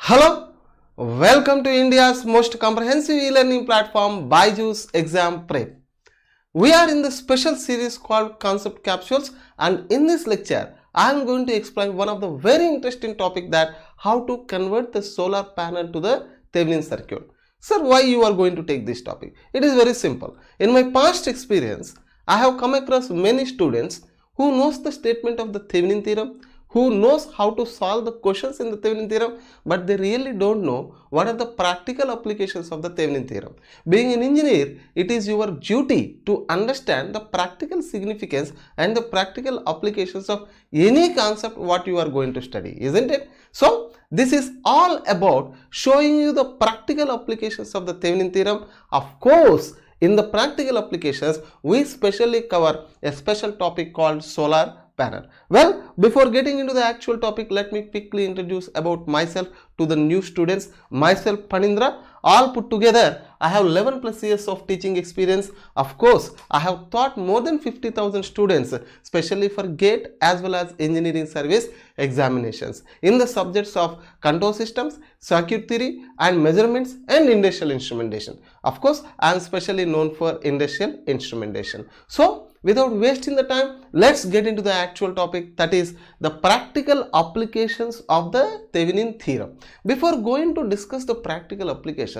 Hello, welcome to India's most comprehensive e-learning platform BYJU'S Exam Prep. We are in the special series called Concept Capsules, and in this lecture I am going to explain one of the very interesting topic, that how to convert the solar panel to the Thevenin circuit. Sir, why you are going to take this topic? It is very simple. In my past experience, I have come across many students who knows the statement of the Thevenin theorem, who knows how to solve the questions in the Thevenin theorem, but they really don't know what are the practical applications of the Thevenin theorem. Being an engineer, it is your duty to understand the practical significance and the practical applications of any concept what you are going to study, isn't it? So this is all about showing you the practical applications of the Thevenin theorem. Of course, in the practical applications, we specially cover a special topic called solar panel. Well, before getting into the actual topic, let me quickly introduce about myself to the new students. Myself, Phanindra. All put together, I have 11 plus years of teaching experience. Of course, I have taught more than 50,000 students, especially for GATE as well as engineering service examinations in the subjects of control systems, circuit theory and measurements, and industrial instrumentation. Of course, I am specially known for industrial instrumentation. So, without wasting the time, let's get into the actual topic, that is the practical applications of the Thevenin theorem. Before going to discuss the practical applications,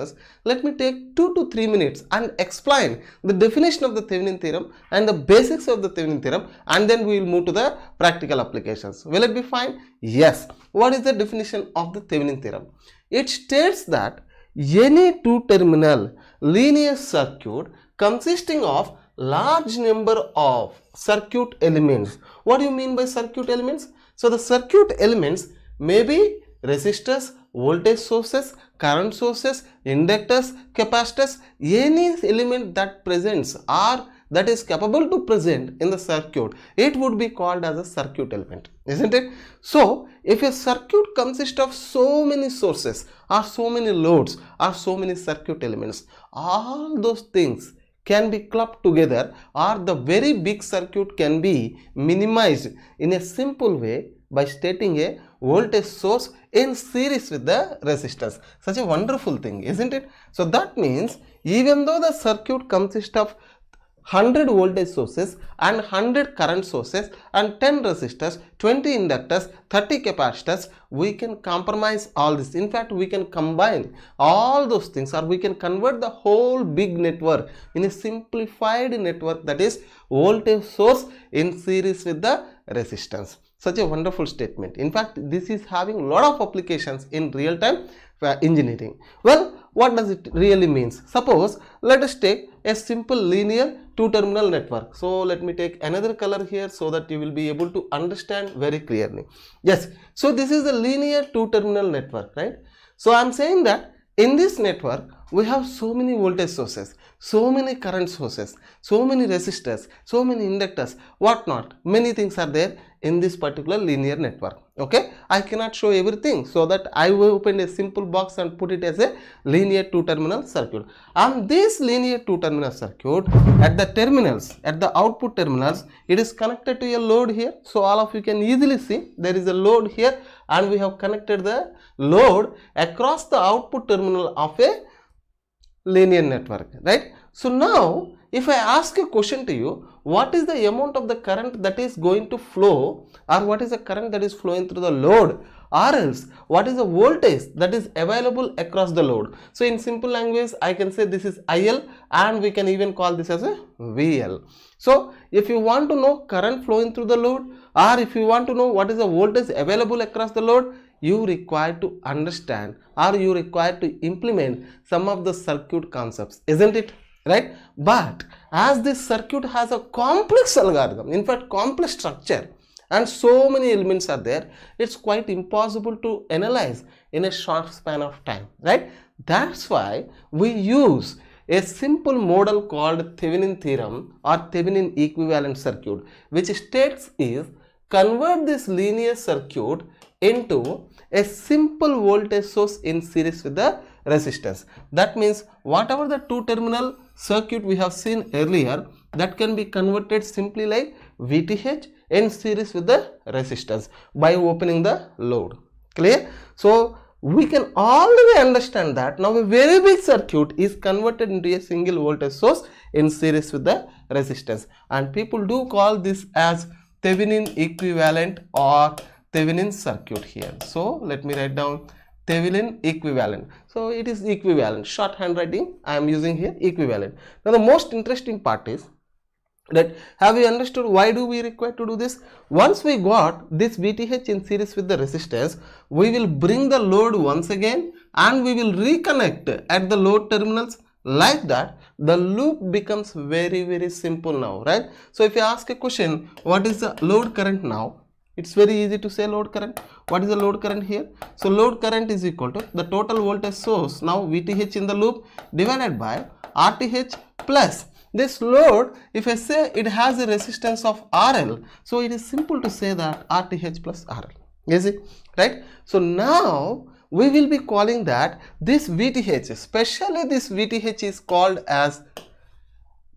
let me take 2 to 3 minutes and explain the definition of the Thevenin theorem and the basics of the Thevenin theorem, and then we will move to the practical applications. Will it be fine? Yes. What is the definition of the Thevenin theorem? It states that any two-terminal linear circuit consisting of large number of circuit elements. What do you mean by circuit elements? So the circuit elements may be resistors, voltage sources, current sources, inductors, capacitors, any element that presents or that is capable to present in the circuit, it would be called as a circuit element, isn't it? So if a circuit consists of so many sources or so many loads or so many circuit elements, all those things can be clubbed together, or the very big circuit can be minimized in a simple way by stating a voltage source in series with the resistance. Such a wonderful thing, isn't it? So that means even though the circuit consists of 100 voltage sources and 100 current sources and 10 resistors, 20 inductors, 30 capacitors, we can compromise all this. In fact, we can combine all those things, or we can convert the whole big network in a simplified network, that is voltage source in series with the resistance. Such a wonderful statement. In fact, this is having a lot of applications in real-time engineering. Well, what does it really means? Suppose let us take a simple linear two-terminal network. So let me take another color here so that you will be able to understand very clearly. Yes, so this is a linear two-terminal network, right? So I am saying that in this network we have so many voltage sources, so many current sources, so many resistors, so many inductors, whatnot. Many things are there in this particular linear network. Okay, I cannot show everything, so that I will open a simple box and put it as a linear two-terminal circuit. And this linear two-terminal circuit, at the terminals, at the output terminals, it is connected to a load here. So all of you can easily see there is a load here, and we have connected the load across the output terminal of a linear network, right? So now if I ask a question to you, what is the amount of the current that is going to flow, or what is the current that is flowing through the load, or else what is the voltage that is available across the load? So in simple language, I can say this is IL, and we can even call this as a VL. So if you want to know current flowing through the load, or if you want to know what is the voltage available across the load, you require to understand, or you require to implement some of the circuit concepts, isn't it? Right? But as this circuit has a complex algorithm, in fact complex structure, and so many elements are there, it's quite impossible to analyze in a short span of time, right? That's why we use a simple model called Thevenin theorem or Thevenin equivalent circuit, which states is convert this linear circuit into a simple voltage source in series with the resistance. That means whatever the two-terminal circuit we have seen earlier, that can be converted simply like VTH in series with the resistance by opening the load. Clear? So we can already understand that now a very big circuit is converted into a single voltage source in series with the resistance, and people do call this as Thevenin equivalent or Thevenin circuit here. So let me write down Thevenin equivalent. So it is equivalent, short handwriting I am using here, equivalent. Now the most interesting part is that, have you understood why do we require to do this? Once we got this VTH in series with the resistance, we will bring the load once again and we will reconnect at the load terminals. Like that, the loop becomes very simple now, right? So if you ask a question, what is the load current now? It's very easy to say load current. What is the load current here? So load current is equal to the total voltage source, now VTH in the loop, divided by RTH plus this load. If I say it has a resistance of RL, so it is simple to say that RTH plus RL. Is it right? So now we will be calling that this VTH, especially this VTH, is called as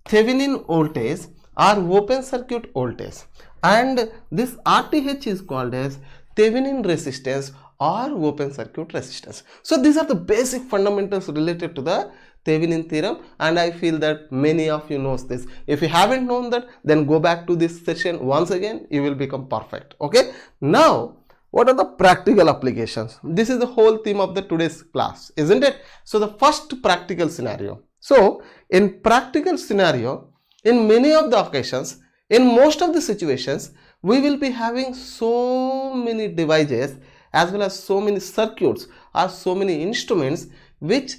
Thevenin voltage or open circuit voltage, and this RTH is called as Thevenin resistance or open circuit resistance. So these are the basic fundamentals related to the Thevenin theorem, and I feel that many of you knows this. If you haven't known that, then go back to this session once again, you will become perfect. Okay, now what are the practical applications? This is the whole theme of the today's class, isn't it? So the first practical scenario. So in practical scenario, in many of the occasions, in most of the situations, we will be having so many devices as well as so many circuits or so many instruments which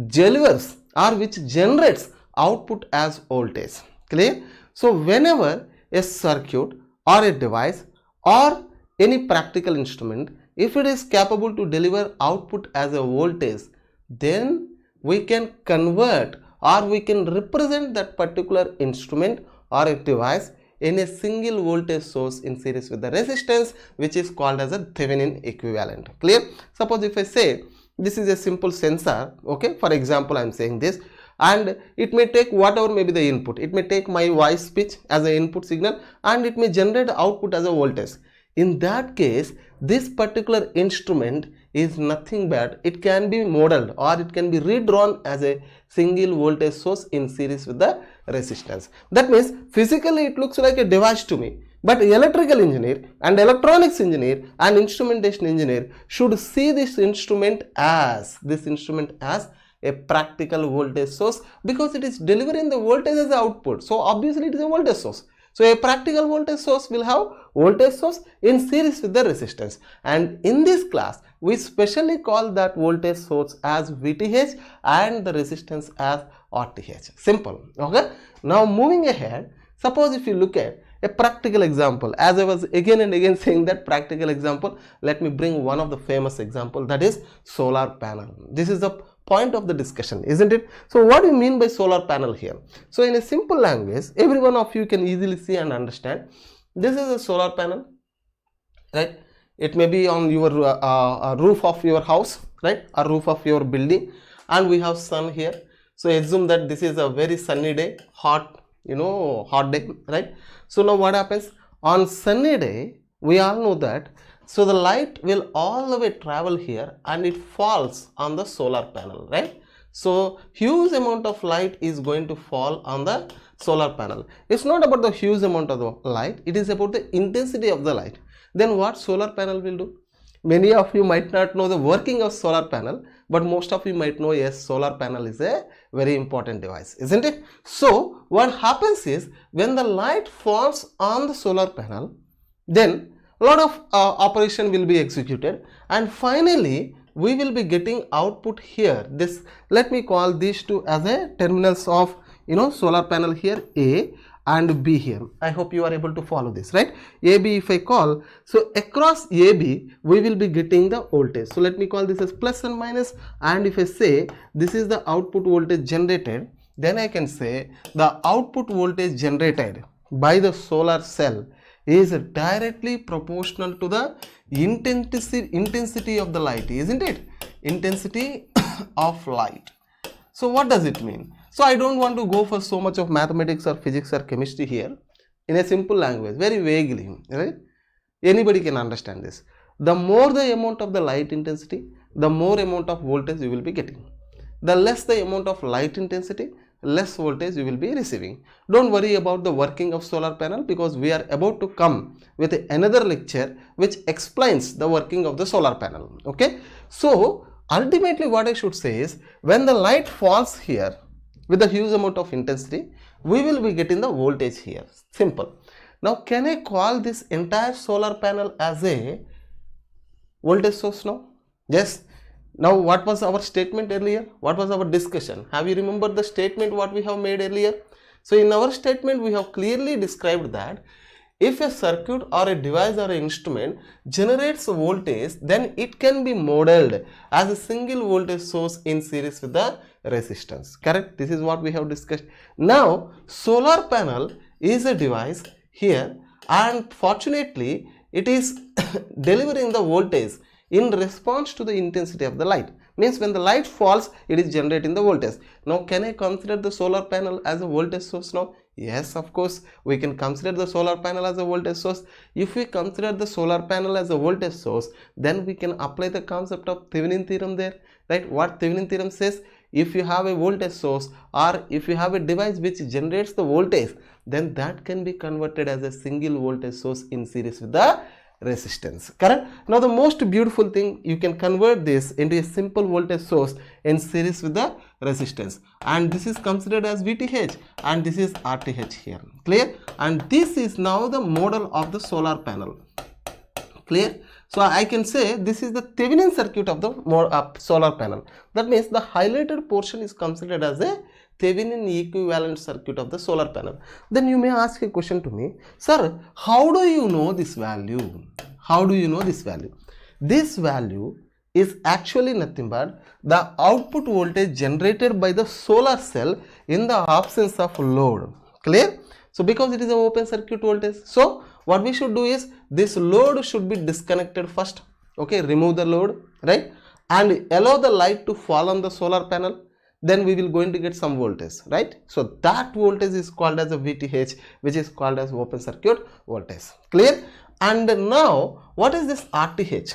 delivers or which generates output as voltage. Clear? So whenever a circuit or a device or any practical instrument, if it is capable to deliver output as a voltage, then we can convert or we can represent that particular instrument or a device in a single voltage source in series with the resistance, which is called as a Thevenin equivalent. Clear? Suppose if I say this is a simple sensor, okay, for example I am saying this, and it may take whatever may be the input. It may take my voice pitch as an input signal and it may generate output as a voltage. In that case, this particular instrument is nothing but it can be modeled or it can be redrawn as a single voltage source in series with the resistance. That means physically it looks like a device to me, but electrical engineer and electronics engineer and instrumentation engineer should see this instrument as a practical voltage source, because it is delivering the voltage as the output. So obviously it is a voltage source. So a practical voltage source will have voltage source in series with the resistance, and in this class we specially call that voltage source as VTH and the resistance as RTH. Simple. Okay. Now moving ahead, suppose if you look at a practical example, as I was again and again saying that practical example, let me bring one of the famous example, that is solar panel. This is the point of the discussion, isn't it? So what do you mean by solar panel here? So in a simple language, every one of you can easily see and understand. This is a solar panel, right? It may be on your roof of your house, right, or roof of your building, and we have sun here. So assume that this is a very sunny day, hot, hot day, right? So now what happens on sunny day? We all know that. So the light will all the way travel here and it falls on the solar panel, right? So huge amount of light is going to fall on the solar panel. It's not about the huge amount of the light, it is about the intensity of the light. Then what solar panel will do? Many of you might not know the working of solar panel, but most of you might know, yes, solar panel is a very important device, isn't it? So what happens is, when the light falls on the solar panel, then a lot of operation will be executed, and finally we will be getting output here. This, let me call these two as a terminals of solar panel here, A and B here. I hope you are able to follow this, right? AB if I call, so across AB we will be getting the voltage. So let me call this as plus and minus, and if I say this is the output voltage generated, then I can say the output voltage generated by the solar cell is directly proportional to the intensity of the light, isn't it? Intensity of light. So what does it mean? So I don't want to go for so much of mathematics or physics or chemistry here. In a simple language, very vaguely, right? Anybody can understand this. The more the amount of the light intensity, the more amount of voltage you will be getting. The less the amount of light intensity, less voltage you will be receiving. Don't worry about the working of solar panel, because we are about to come with another lecture which explains the working of the solar panel. Okay, so ultimately what I should say is, when the light falls here with a huge amount of intensity, we will be getting the voltage here. Simple. Now can I call this entire solar panel as a voltage source now? Yes. Now what was our statement earlier? What was our discussion? Have you remembered the statement what we have made earlier? So in our statement we have clearly described that if a circuit or a device or an instrument generates voltage, then it can be modeled as a single voltage source in series with the resistance. Correct? This is what we have discussed. Now solar panel is a device here, and fortunately it is delivering the voltage in response to the intensity of the light. Means when the light falls, it is generating the voltage. Now can I consider the solar panel as a voltage source now? Yes, of course we can consider the solar panel as a voltage source. If we consider the solar panel as a voltage source, then we can apply the concept of Thevenin theorem there, right? What Thevenin theorem says, if you have a voltage source or if you have a device which generates the voltage, then that can be converted as a single voltage source in series with the resistance. Correct? Now the most beautiful thing, you can convert this into a simple voltage source in series with the resistance, and this is considered as VTH and this is RTH here. Clear? And this is now the model of the solar panel. Clear? So I can say this is the Thevenin circuit of the solar panel. That means the highlighted portion is considered as a Thevenin equivalent circuit of the solar panel. Then you may ask a question to me, sir, how do you know this value? How do you know this value? This value is actually nothing but the output voltage generated by the solar cell in the absence of load. Clear? So because it is an open circuit voltage, so what we should do is, this load should be disconnected first. Okay, remove the load, right, and allow the light to fall on the solar panel. Then we will going to get some voltage, right? So that voltage is called as a VTH, which is called as open circuit voltage. Clear? And now what is this RTH?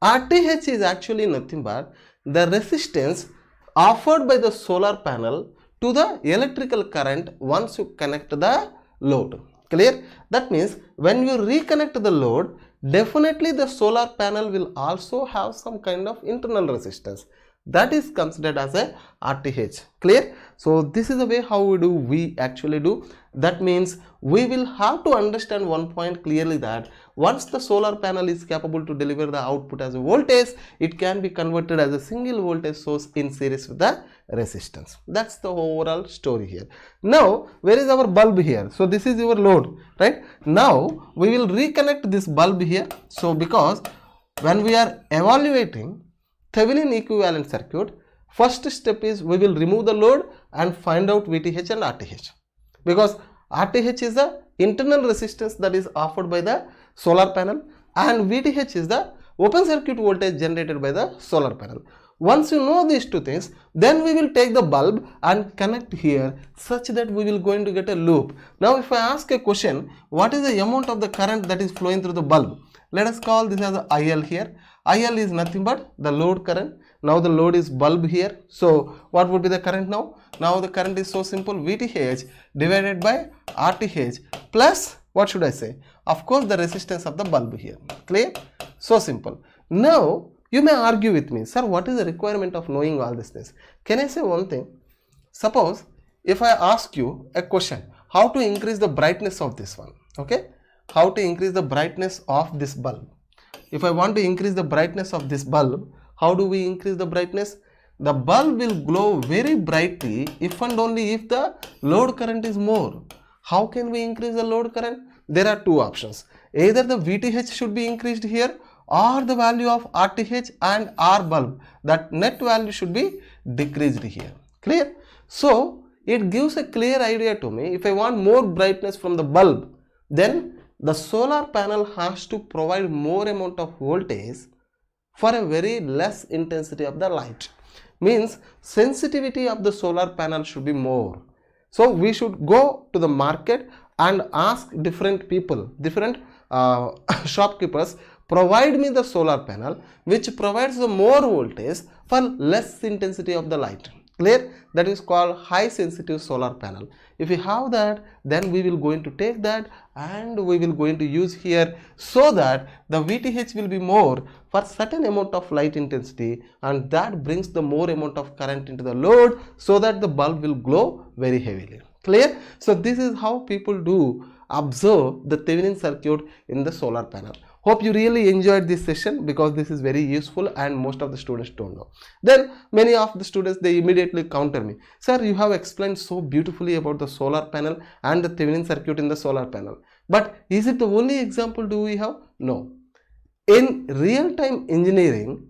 RTH is actually nothing but the resistance offered by the solar panel to the electrical current once you connect the load. Clear? That means when you reconnect the load, definitely the solar panel will also have some kind of internal resistance. That is considered as a RTH. Clear? So this is the way how we actually do. That means we will have to understand one point clearly, that once the solar panel is capable to deliver the output as a voltage, it can be converted as a single voltage source in series with the resistance. That's the overall story here. Now where is our bulb here? So this is your load, right? Now we will reconnect this bulb here. So because when we are evaluating Thevenin equivalent circuit, first step is we will remove the load and find out VTH and RTH, because RTH is the internal resistance that is offered by the solar panel and VTH is the open circuit voltage generated by the solar panel. Once you know these two things, then we will take the bulb and connect here such that we will going to get a loop. Now if I ask a question, what is the amount of the current that is flowing through the bulb? Let us call this as IL here. IL is nothing but the load current. Now the load is bulb here. So what would be the current now? Now the current is so simple, VTH divided by RTH plus, what should I say? Of course the resistance of the bulb here. Clear? So simple. Now you may argue with me, sir, what is the requirement of knowing all these things? Can I say one thing? Suppose if I ask you a question, how to increase the brightness of this one? Okay? How to increase the brightness of this bulb? If I want to increase the brightness of this bulb, how do we increase the brightness? The bulb will glow very brightly if and only if the load current is more. How can we increase the load current? There are two options. Either the VTH should be increased here, or the value of RTH and R bulb, that net value should be decreased here. Clear? So it gives a clear idea to me. If I want more brightness from the bulb, then the solar panel has to provide more amount of voltage for a very less intensity of the light. Means sensitivity of the solar panel should be more. So we should go to the market and ask different people, different shopkeepers, provide me the solar panel which provides the more voltage for less intensity of the light. Clear? That is called high sensitive solar panel. If we have that, then we will going to take that and we will going to use here, so that the VTH will be more for certain amount of light intensity, and that brings the more amount of current into the load, so that the bulb will glow very heavily. Clear? So this is how people do observe the Thevenin circuit in the solar panel. Hope you really enjoyed this session, because this is very useful and most of the students don't know. Then many of the students, they immediately counter me, sir, you have explained so beautifully about the solar panel and the Thevenin circuit in the solar panel, but is it the only example do we have? No. In real-time engineering,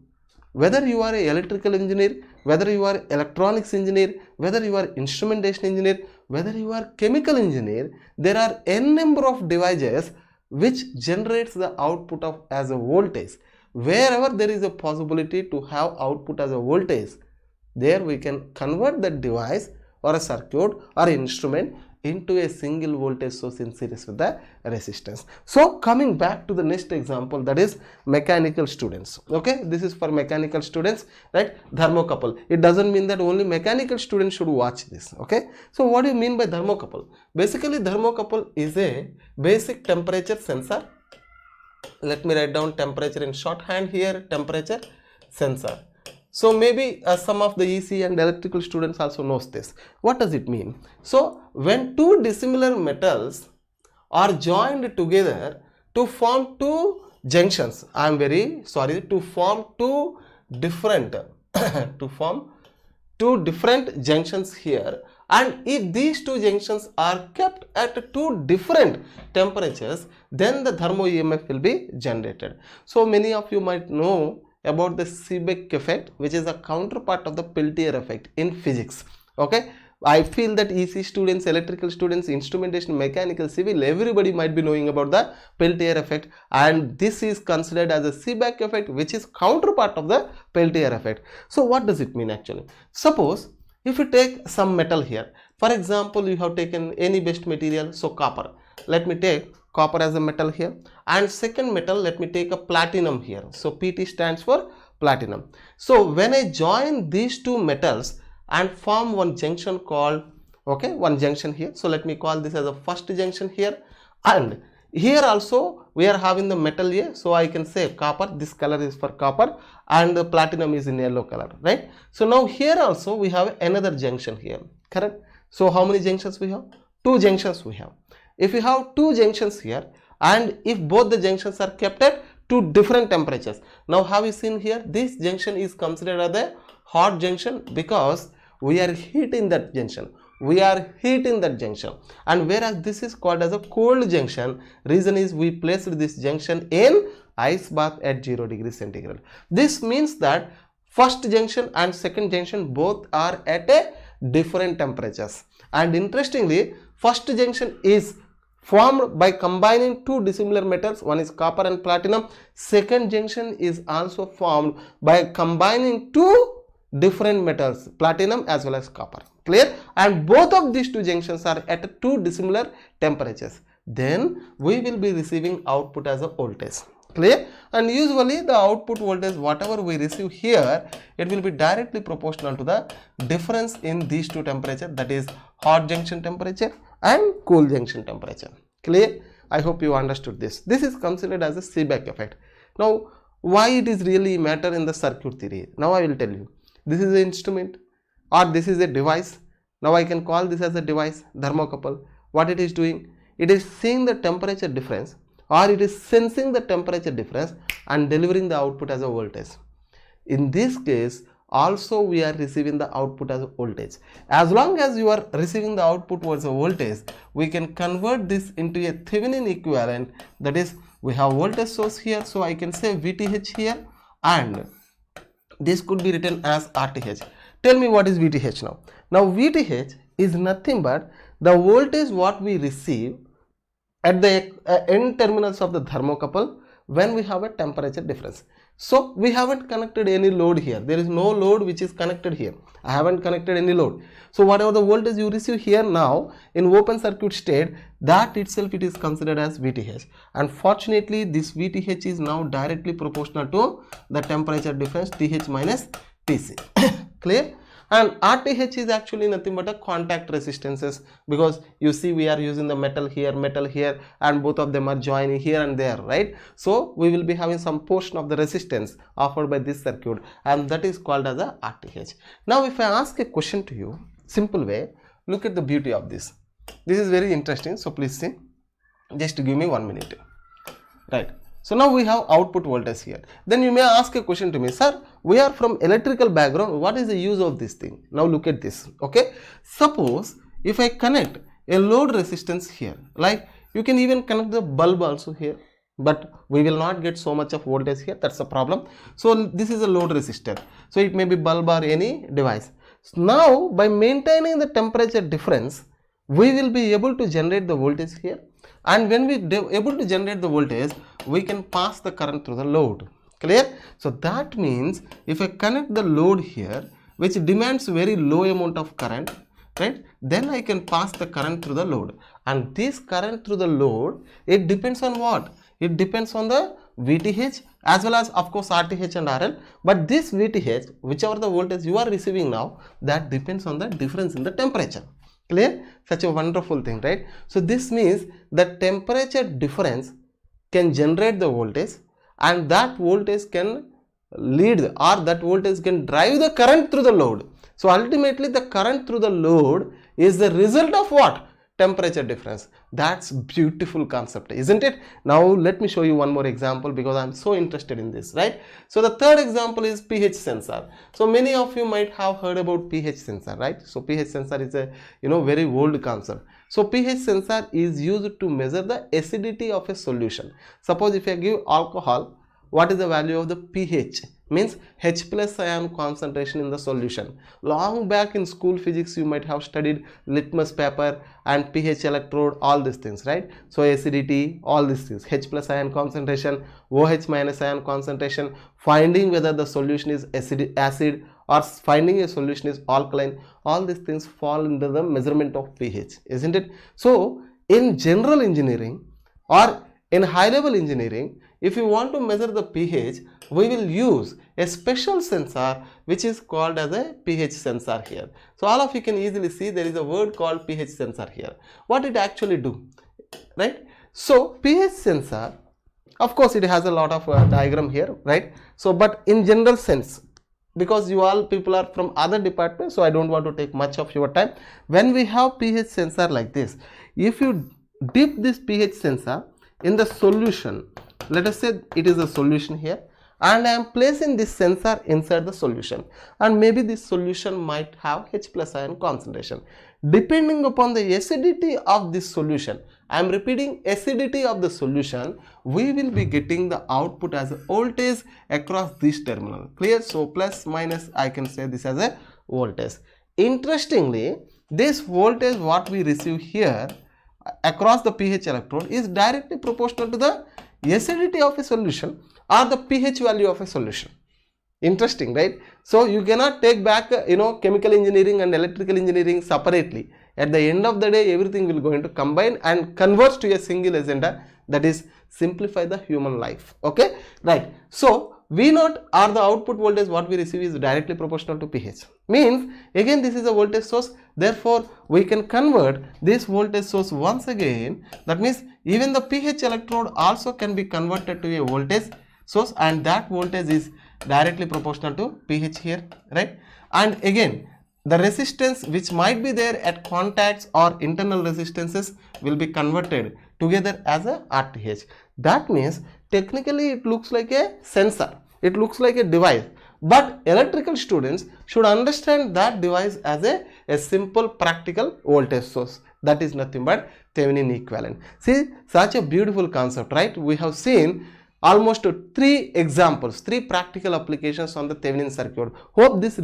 whether you are an electrical engineer, whether you are electronics engineer, whether you are instrumentation engineer, whether you are chemical engineer, there are n number of devices which generates the output of as a voltage. Wherever there is a possibility to have output as a voltage, there we can convert that device or a circuit or instrument into a single voltage source in series with the resistance. So coming back to the next example, that is mechanical students. Okay, this is for mechanical students, right? Thermocouple. It doesn't mean that only mechanical students should watch this. Okay, so what do you mean by thermocouple? Basically, thermocouple is a basic temperature sensor. Let me write down temperature in shorthand here, temperature sensor. So maybe some of the EC and electrical students also knows this. What does it mean? So when two dissimilar metals are joined together to form two junctions, I am very sorry, to form two different junctions here, and if these two junctions are kept at two different temperatures, then the thermo EMF will be generated. So many of you might know about the Seebeck effect, which is a counterpart of the Peltier effect in physics. Okay, I feel that EC students, electrical students, instrumentation, mechanical, civil, everybody might be knowing about the Peltier effect, and this is considered as a Seebeck effect, which is counterpart of the Peltier effect. So what does it mean actually? Suppose if you take some metal here, for example, you have taken any best material, so copper. Let me take copper as a metal here, and second metal, let me take a platinum here. So PT stands for platinum. So when I join these two metals and form one junction called, okay, one junction here, so let me call this as a first junction here, and here also we are having the metal here, so I can say copper, this color is for copper, and the platinum is in yellow color, right? So now here also we have another junction here, correct? So how many junctions we have? Two junctions we have. If you have two junctions here, and if both the junctions are kept at two different temperatures, now have you seen here, this junction is considered as a hot junction because we are heating that junction. We are heating that junction, and whereas this is called as a cold junction. Reason is we placed this junction in ice bath at 0 degrees centigrade. This means that first junction and second junction both are at a different temperatures, and interestingly, first junction is formed by combining two dissimilar metals, one is copper and platinum. Second junction is also formed by combining two different metals, platinum as well as copper. Clear? And both of these two junctions are at two dissimilar temperatures. Then we will be receiving output as a voltage. Clear? And usually the output voltage, whatever we receive here, it will be directly proportional to the difference in these two temperatures, that is hot junction temperature and cool junction temperature. Clear? I hope you understood this. This is considered as a Seebeck effect. Now, why it is really matter in the circuit theory? Now I will tell you. This is an instrument or this is a device. Now I can call this as a device, thermocouple. What it is doing? It is seeing the temperature difference, or it is sensing the temperature difference and delivering the output as a voltage. In this case, also we are receiving the output as a voltage. As long as you are receiving the output as a voltage, we can convert this into a Thevenin equivalent. That is, we have voltage source here, so I can say VTH here, and this could be written as RTH. Tell me what is VTH now. Now VTH is nothing but the voltage what we receive at the end terminals of the thermocouple when we have a temperature difference. So we haven't connected any load here. There is no load which is connected here. I haven't connected any load. So whatever the voltage you receive here now in open circuit state, that itself it is considered as VTH. And fortunately this VTH is now directly proportional to the temperature difference TH minus TC. Clear? And RTH is actually nothing but a contact resistances, because you see we are using the metal here, and both of them are joining here and there, right? So we will be having some portion of the resistance offered by this circuit, and that is called as a RTH. Now if I ask a question to you, simple way, look at the beauty of this. This is very interesting, so please see. Just give me 1 minute. Right. So now we have output voltage here. Then you may ask a question to me, sir, we are from electrical background, what is the use of this thing? Now look at this, okay? Suppose if I connect a load resistance here, like you can even connect the bulb also here, but we will not get so much of voltage here, that's the problem. So this is a load resistor, so it may be bulb or any device. So now by maintaining the temperature difference, we will be able to generate the voltage here. And when we able to generate the voltage, we can pass the current through the load. Clear? So that means if I connect the load here, which demands very low amount of current, right, then I can pass the current through the load. And this current through the load, it depends on what? It depends on the VTH as well as of course RTH and RL. But this VTH, whichever the voltage you are receiving now, that depends on the difference in the temperature. Clear? Such a wonderful thing, right? So this means the temperature difference can generate the voltage, and that voltage can lead or that voltage can drive the current through the load. So ultimately the current through the load is the result of what? Temperature difference. That's beautiful concept, isn't it? Now let me show you one more example, because I'm so interested in this, right? So the third example is pH sensor. So many of you might have heard about pH sensor, right? So pH sensor is a very old concept. So pH sensor is used to measure the acidity of a solution. Suppose if I give alcohol, what is the value of the pH? Means H plus ion concentration in the solution. Long back in school physics you might have studied litmus paper and pH electrode, all these things, right? So acidity, all these things, H plus ion concentration, OH minus ion concentration, finding whether the solution is acid or finding a solution is alkaline, all these things fall under the measurement of pH, isn't it? So in general engineering or in high level engineering, if you want to measure the pH, we will use a special sensor which is called as a pH sensor here. So all of you can easily see there is a word called pH sensor here. What it actually do, right? So pH sensor, of course it has a lot of diagram here, right? So but in general sense, because you all people are from other departments, so I don't want to take much of your time. When we have pH sensor like this, if you dip this pH sensor in the solution, let us say it is a solution here, and I am placing this sensor inside the solution, and maybe this solution might have H plus ion concentration. Depending upon the acidity of this solution, I am repeating, acidity of the solution, we will be getting the output as a voltage across this terminal. Clear? So plus minus, I can say this as a voltage. Interestingly, this voltage what we receive here across the pH electrode is directly proportional to the acidity of a solution or the pH value of a solution. Interesting, right? So you cannot take back chemical engineering and electrical engineering separately. At the end of the day, everything will going to combine and converge to a single agenda, that is simplify the human life. Okay, right? So V naught or the output voltage what we receive is directly proportional to pH. Means again this is a voltage source, therefore we can convert this voltage source once again. That means even the pH electrode also can be converted to a voltage source, and that voltage is directly proportional to pH here, right? And again the resistance which might be there at contacts or internal resistances will be converted together as a RTH. That means technically it looks like a sensor, it looks like a device, but electrical students should understand that device as a simple practical voltage source. That is nothing but Thevenin equivalent. See, such a beautiful concept, right? We have seen almost 3 examples, 3 practical applications on the Thevenin circuit. Hope this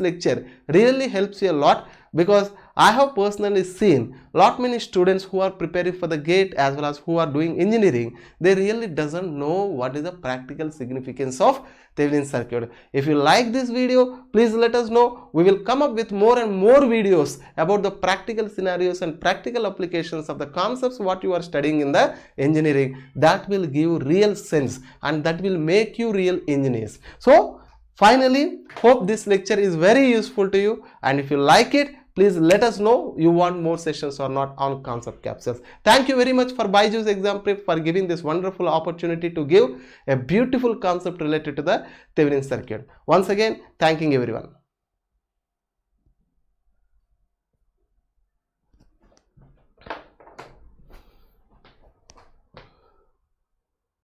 lecture really helps you a lot, because I have personally seen lot many students who are preparing for the GATE as well as who are doing engineering, they really doesn't know what is the practical significance of Thevenin circuit. If you like this video, please let us know. We will come up with more and more videos about the practical scenarios and practical applications of the concepts what you are studying in the engineering, that will give real sense and that will make you real engineers. So finally, hope this lecture is very useful to you, and if you like it, please let us know you want more sessions or not on concept capsules. Thank you very much for BYJU'S exam prep for giving this wonderful opportunity to give a beautiful concept related to the Thevenin circuit. Once again, thanking everyone.